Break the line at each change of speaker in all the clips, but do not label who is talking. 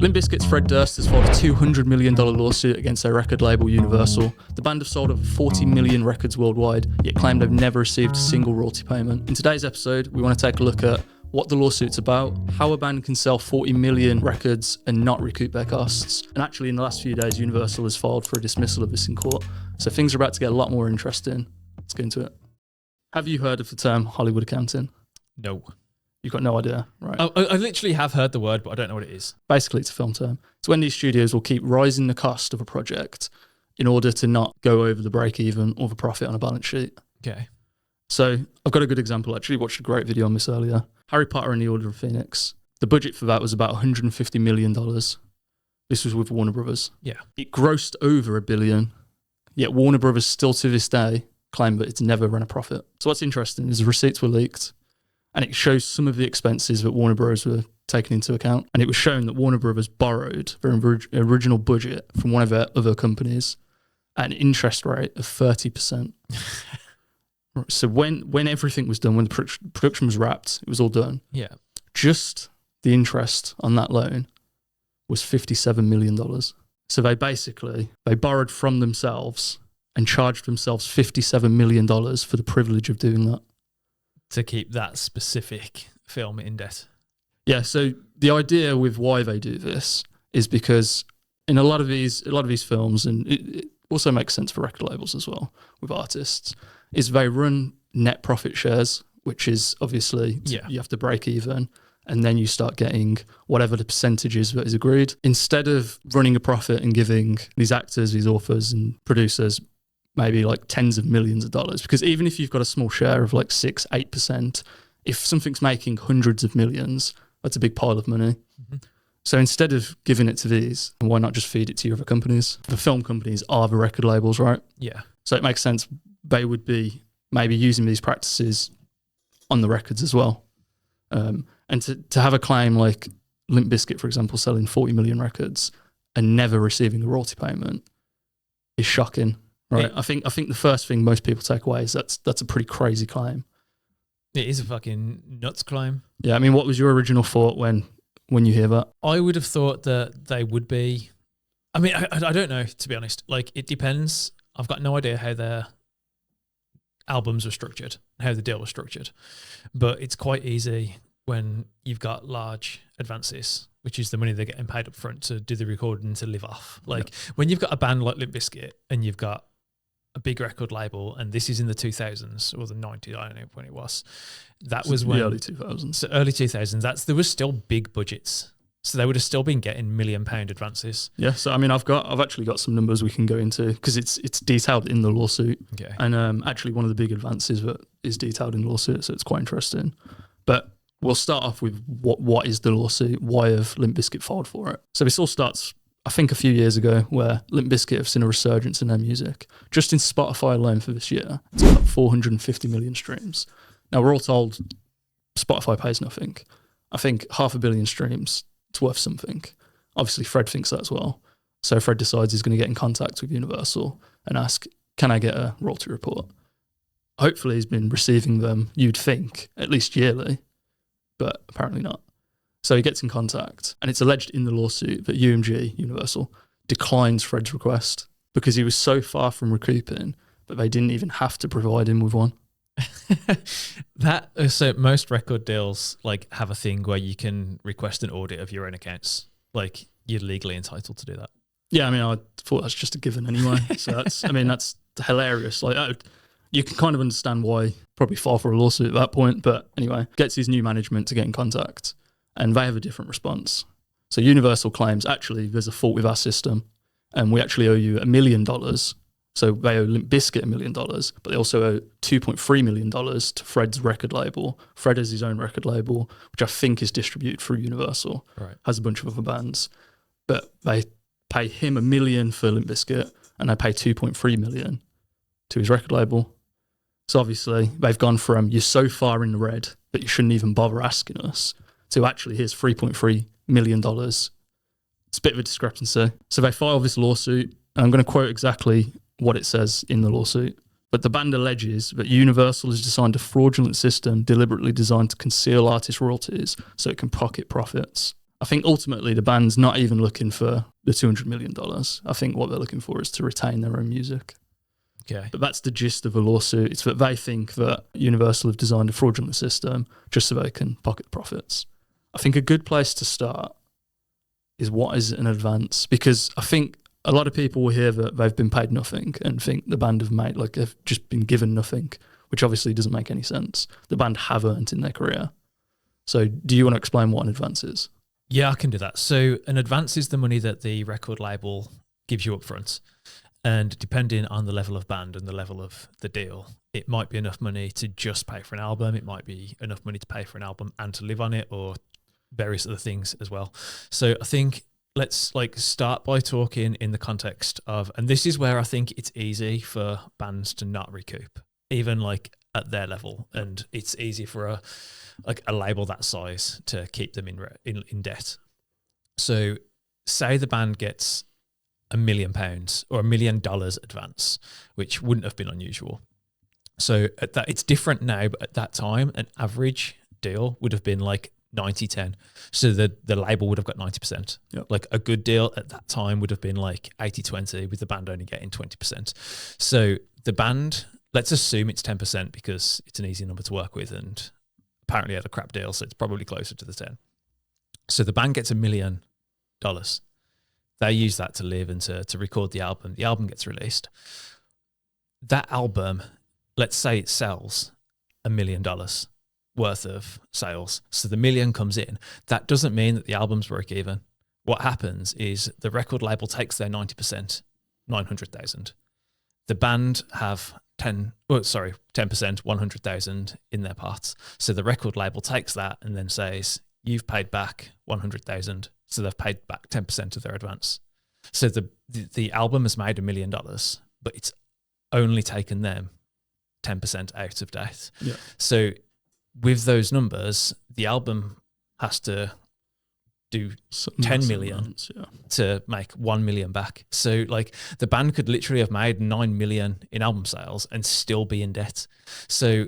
Limp Bizkit's Fred Durst has filed a $200 million lawsuit against their record label Universal. The band have sold over 40 million records worldwide, yet claim they've never received a single royalty payment. In today's episode, we want to take a look at what the lawsuit's about, how a band can sell 40 million records and not recoup their costs. And actually, in the last few days, Universal has filed for a dismissal of this in court. So things are about to get a lot more interesting. Let's get into it. Have you heard of the term Hollywood accounting?
No.
You've got no idea, right?
I literally have heard the word, but I don't know what it is.
Basically, it's a film term. It's when these studios will keep rising the cost of a project in order to not go over the break even or the profit on a balance sheet.
Okay.
So I've got a good example, actually. Watched a great video on this earlier. Harry Potter and the Order of Phoenix. The budget for that was about $150 million. This was with Warner Brothers.
Yeah.
It grossed over $1 billion, yet Warner Brothers still to this day claim that it's never run a profit. So what's interesting is the receipts were leaked, and it shows some of the expenses that Warner Bros. Were taken into account. And it was shown that Warner Bros. Borrowed their original budget from one of their other companies at an interest rate of 30%. So when everything was done, when the production was wrapped, it was all done.
Yeah.
Just the interest on that loan was $57 million. So they borrowed from themselves and charged themselves $57 million for the privilege of doing that.
To keep that specific film in debt.
Yeah, so the idea with why they do this is because in a lot of these films, and it also makes sense for record labels as well with artists, is they run net profit shares, which is obviously you have to break even, and then you start getting whatever the percentage is that is agreed. Instead of running a profit and giving these actors, these authors and producers maybe like tens of millions of dollars, because even if you've got a small share of like 6-8%, if something's making hundreds of millions, that's a big pile of money. Mm-hmm. So instead of giving it to these, why not just feed it to your other companies? The film companies are the record labels, right?
Yeah.
So it makes sense they would be maybe using these practices on the records as well. And to have a claim like Limp Bizkit, for example, selling 40 million records and never receiving a royalty payment is shocking. Right, I think the first thing most people take away is that's a pretty crazy claim.
It is a fucking nuts claim.
Yeah, I mean, what was your original thought when you hear that?
I would have thought that they would be. I mean, I don't know, to be honest. Like, it depends. I've got no idea how their albums were structured, how the deal was structured, but it's quite easy when you've got large advances, which is the money they're getting paid up front to do the recording to live off. Like when you've got a band like Limp Bizkit and you've got a big record label, and this is in the 2000s or the 90s, I don't know when it was. That was when
the early 2000s.
So early 2000s. There was still big budgets, so they would have still been getting £1 million advances.
Yeah. So I mean, I've actually got some numbers we can go into because it's detailed in the lawsuit.
Okay.
And actually, one of the big advances that is detailed in the lawsuit, so it's quite interesting. But we'll start off with what is the lawsuit? Why have Limp Bizkit filed for it? So this all starts, I think, a few years ago, where Limp Bizkit have seen a resurgence in their music. Just in Spotify alone for this year, it's got 450 million streams. Now, we're all told Spotify pays nothing. I think 500 million streams, it's worth something. Obviously, Fred thinks that as well. So Fred decides he's going to get in contact with Universal and ask, can I get a royalty report? Hopefully, he's been receiving them, you'd think, at least yearly, but apparently not. So he gets in contact, and it's alleged in the lawsuit that UMG, Universal, declines Fred's request because he was so far from recouping that they didn't even have to provide him with one.
So most record deals like have a thing where you can request an audit of your own accounts. Like, you're legally entitled to do that.
Yeah, I mean, I thought that's just a given anyway. So that's hilarious. Like, you can kind of understand why probably file for a lawsuit at that point. But anyway, gets his new management to get in contact, and they have a different response. So Universal claims, actually, there's a fault with our system, and we actually owe you $1 million. So they owe Limp Bizkit $1 million, but they also owe $2.3 million to Fred's record label. Fred has his own record label, which I think is distributed through Universal.
Right.
Has a bunch of other bands. But they pay him $1 million for Limp Bizkit, and they pay $2.3 million to his record label. So obviously, they've gone from, you're so far in the red that you shouldn't even bother asking us, to actually, here's $3.3 million. It's a bit of a discrepancy. So they file this lawsuit, and I'm going to quote exactly what it says in the lawsuit. But the band alleges that Universal has designed a fraudulent system deliberately designed to conceal artist royalties so it can pocket profits. I think ultimately the band's not even looking for the $200 million. I think what they're looking for is to retain their own music.
Okay.
But that's the gist of a lawsuit. It's that they think that Universal have designed a fraudulent system just so they can pocket the profits. I think a good place to start is what is an advance, because I think a lot of people will hear that they've been paid nothing and think the band have made, like they've just been given nothing, which obviously doesn't make any sense. The band have earned in their career. So do you want to explain what an advance is?
Yeah, I can do that. So an advance is the money that the record label gives you up front. And depending on the level of band and the level of the deal, it might be enough money to just pay for an album. It might be enough money to pay for an album and to live on it, or various other things as well. So I think let's start by talking in the context of, and this is where I think it's easy for bands to not recoup, even at their level. And it's easy for a label that size to keep them in debt. So say the band gets £1 million or $1 million advance, which wouldn't have been unusual. So at that, it's different now, but at that time, an average deal would have been 90-10. So the label would have got 90%.
Yep.
Like a good deal at that time would have been 80-20, with the band only getting 20%. So the band, let's assume it's 10% because it's an easy number to work with, and apparently had a crap deal, so it's probably closer to the 10. So the band gets $1 million. They use that to live and to record the album. The album gets released. That album, let's say it sells $1 million worth of sales. So the $1 million comes in. That doesn't mean that the albums break even. What happens is the record label takes their 90%, 900,000. The band have 10%, 100,000 in their parts. So the record label takes that and then says, you've paid back 100,000. So they've paid back 10% of their advance. So the album has made $1 million, but it's only taken them 10% out of debt.
Yeah.
So with those numbers, the album has to do 10 million
amounts,
to make 1 million back. So the band could literally have made 9 million in album sales and still be in debt. So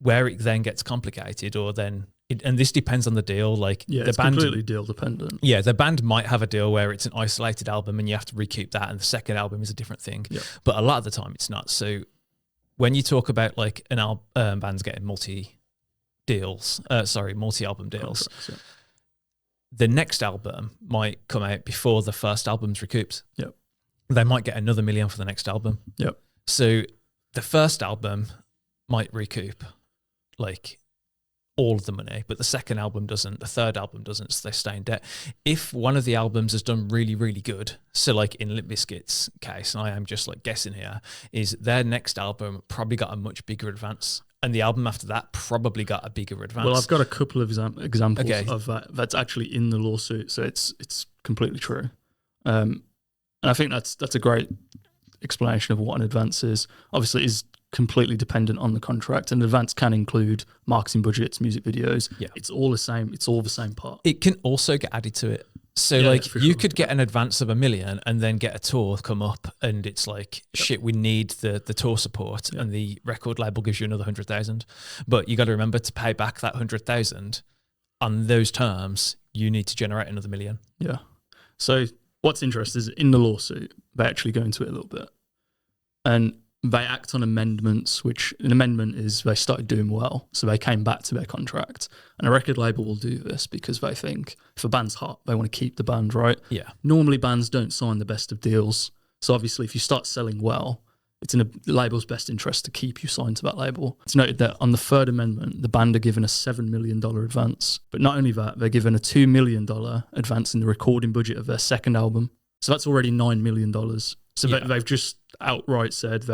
where it then gets complicated, or then and this depends on the deal. The
it's
band,
completely deal dependent.
Yeah, the band might have a deal where it's an isolated album and you have to recoup that, and the second album is a different thing.
Yeah.
But a lot of the time it's not. So when you talk about an band's getting multi-album deals,
Contracts,
the next album might come out before the first album's recouped.
Yep.
They might get another $1 million for the next album.
Yep.
So the first album might recoup all of the money, but the second album doesn't, the third album doesn't, so they stay in debt. If one of the albums has done really, really good, so in Limp Bizkit's case, and I am just guessing here, is their next album probably got a much bigger advance, and the album after that probably got a bigger advance.
Well, I've got a couple of examples of that that's actually in the lawsuit, so it's completely true. And I think that's a great explanation of what an advance is. Obviously, it is completely dependent on the contract, and advance can include marketing budgets, music videos.
Yeah.
It's all the same. It's all the same part.
It can also get added to it. So you could get an advance of $1 million and then get a tour come up, and it's shit, we need the tour support, and the record label gives you another 100,000. But you got to remember, to pay back that 100,000 on those terms, you need to generate another $1 million.
Yeah. So what's interesting is in the lawsuit, they actually go into it a little bit, and they act on amendments, which an amendment is they started doing well, so they came back to their contract. And a record label will do this because they think if a band's hot, they want to keep the band, right?
Yeah.
Normally bands don't sign the best of deals. So obviously if you start selling well, it's in the label's best interest to keep you signed to that label. It's noted that on the third amendment, the band are given a $7 million advance. But not only that, they're given a $2 million advance in the recording budget of their second album. So that's already $9 million. So they've just outright said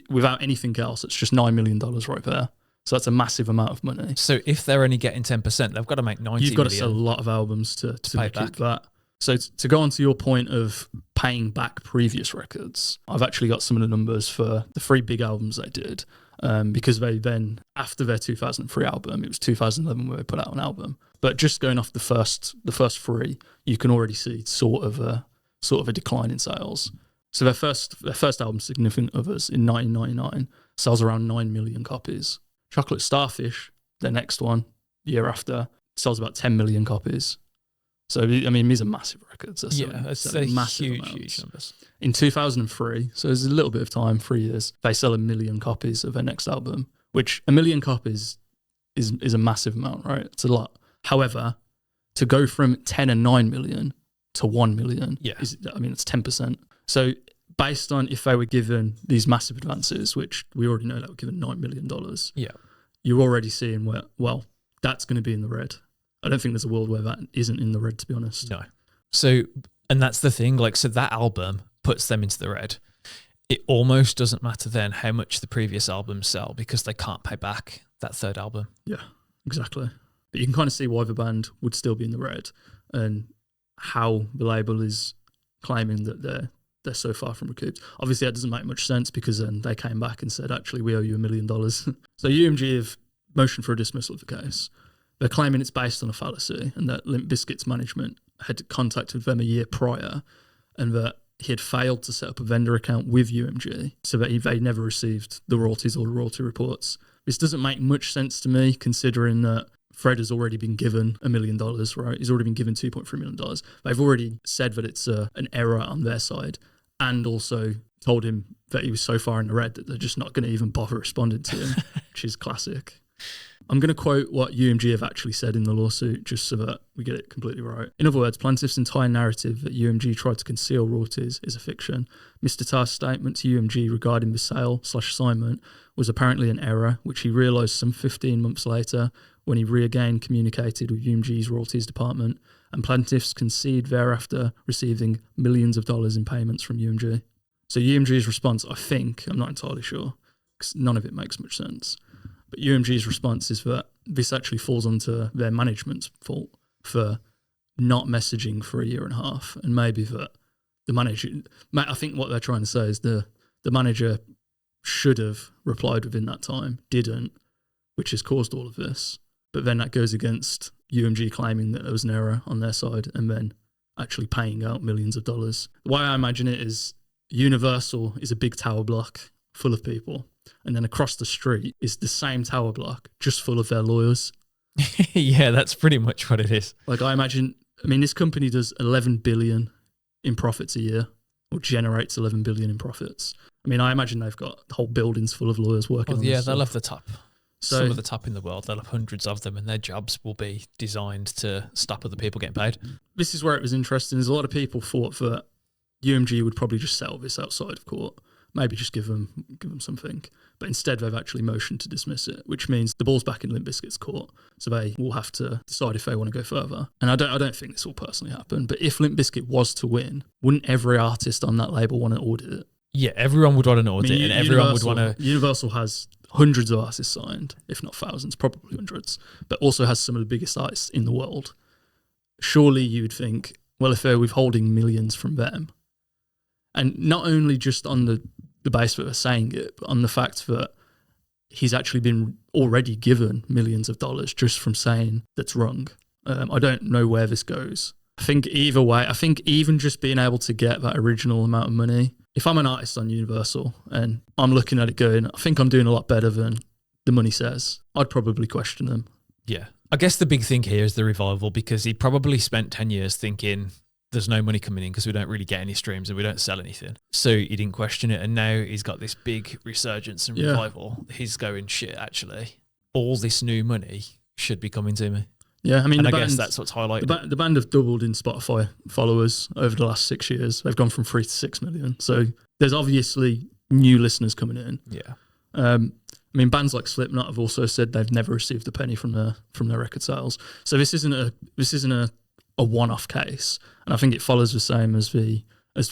without anything else, it's just $9 million right there. So that's a massive amount of money.
So if they're only getting 10%, they've got to make 90
You've got
million
to sell a lot of albums to
pay
recoup
back
that. So to go on to your point of paying back previous records, I've actually got some of the numbers for the 3 big albums they did, because they then, after their 2003 album, it was 2011 where they put out an album. But just going off the first 3, you can already see sort of a decline in sales. So their first album, Significant Others, in 1999, sells around 9 million copies. Chocolate Starfish, their next one, year after, sells about 10 million copies. So, I mean, these are massive records.
It's huge numbers.
In 2003, so there's a little bit of time, 3 years, they sell 1 million copies of their next album, which 1 million copies is a massive amount, right? It's a lot. However, to go from 10 and 9 million to 1 million, it's 10%. So based on if they were given these massive advances, which we already know they were given $9 million, you're already seeing where, well, that's going to be in the red. I don't think there's a world where that isn't in the red, to be honest.
No. So, and that's the thing, like, so that album puts them into the red. It almost doesn't matter then how much the previous albums sell because they can't pay back that third album.
Yeah, exactly. But you can kind of see why the band would still be in the red and how the label is claiming that they're so far from recouped. Obviously, that doesn't make much sense because then they came back and said, actually, we owe you $1 million. So UMG have motioned for a dismissal of the case. They're claiming it's based on a fallacy and that Limp Bizkit's management had contacted them a year prior and that he had failed to set up a vendor account with UMG so that they never received the royalties or the royalty reports. This doesn't make much sense to me considering that Fred has already been given $1 million, right? He's already been given $2.3 million. They've already said that it's an error on their side and also told him that he was so far in the red that they're just not going to even bother responding to him, which is classic. I'm going to quote what UMG have actually said in the lawsuit just so that we get it completely right. In other words, plaintiff's entire narrative that UMG tried to conceal royalties is a fiction. Mr. Tarr's statement to UMG regarding the sale/assignment was apparently an error, which he realised some 15 months later when he re-again communicated with UMG's royalties department, and plaintiffs concede thereafter receiving millions of dollars in payments from UMG. So UMG's response, I think, I'm not entirely sure, because none of it makes much sense, but UMG's response is that this actually falls onto their management's fault for not messaging for a year and a half, and maybe that the manager, I think what they're trying to say is the manager should have replied within that time, didn't, which has caused all of this. But then that goes against UMG claiming that there was an error on their side and then actually paying out millions of dollars. The way I imagine it is Universal is a big tower block full of people, and then across the street is the same tower block just full of their lawyers.
Yeah, that's pretty much what it is.
Like I imagine, this company does 11 billion in profits a year, or generates 11 billion in profits. I imagine they've got whole buildings full of lawyers working on this
they'll
stuff.
have the top. Some of the top in the world. They'll have hundreds of them, and their jobs will be designed to stop other people getting paid.
This is where it was interesting. There's a lot of people thought that UMG would probably just settle this outside of court, maybe just give them something. But instead, they've actually motioned to dismiss it, which means the ball's back in Limp Bizkit's court. So they will have to decide if they want to go further. And I don't think this will personally happen. But if Limp Bizkit was to win, wouldn't every artist on that label want to audit it?
Yeah, everyone would want an audit, and everyone would want to.
Universal has hundreds of artists signed, if not thousands, probably hundreds, but also has some of the biggest artists in the world. Surely you'd think, well, if they're withholding millions from them, and not only just on the basis that they're saying it, but on the fact that he's actually been already given millions of dollars just from saying that's wrong. I don't know where this goes. I think either way, even just being able to get that original amount of money, if I'm an artist on Universal and I'm looking at it going, I think I'm doing a lot better than the money says, I'd probably question them.
Yeah. I guess the big thing here is the revival, because he probably spent 10 years thinking there's no money coming in because we don't really get any streams and we don't sell anything. So he didn't question it. And now he's got this big resurgence and revival. He's going, shit, actually, all this new money should be coming to me.
Yeah,
and I guess that's what's highlighted.
The band have doubled in Spotify followers over the last 6 years. They've gone from 3 to 6 million. So there's obviously new listeners coming in.
Yeah.
Bands like Slipknot have also said they've never received a penny from their record sales. So this isn't a one-off case, and I think it follows the same as the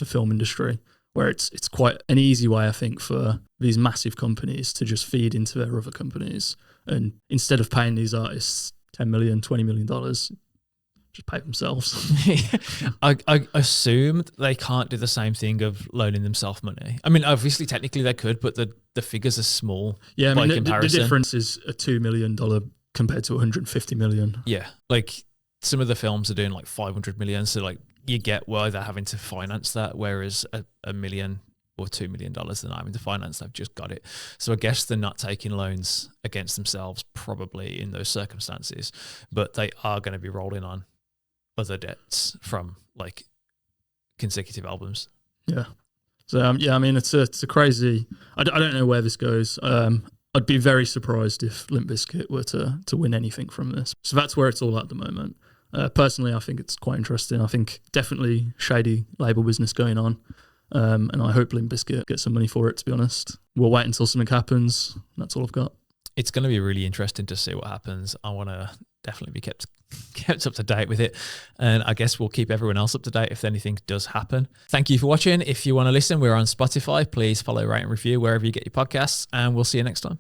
film industry, where it's quite an easy way, I think, for these massive companies to just feed into their other companies, and instead of paying these artists $10 million, $20 million, just pay themselves.
I assume they can't do the same thing of loaning themselves money. Obviously, technically they could, but the figures are small.
Yeah,
by comparison.
The difference is a $2 million compared to $150 million.
Yeah, like some of the films are doing like 500 million, so like you get why they're having to finance that, whereas a million or $2 million they're not having to finance. They've just got it. So I guess they're not taking loans against themselves probably in those circumstances, but they are going to be rolling on other debts from like consecutive albums.
Yeah. So yeah, I mean, it's a crazy. I don't know where this goes. I'd be very surprised if Limp Bizkit were to win anything from this. So that's where it's all at the moment. Personally, I think it's quite interesting. I think definitely shady label business going on, and I hope Limp Bizkit gets some money for it. To be honest, we'll wait until something happens. That's all I've got.
It's going to be really interesting to see what happens. I want to definitely be kept up to date with it. And I guess we'll keep everyone else up to date if anything does happen. Thank you for watching. If you want to listen, we're on Spotify. Please follow, rate, and review wherever you get your podcasts. And we'll see you next time.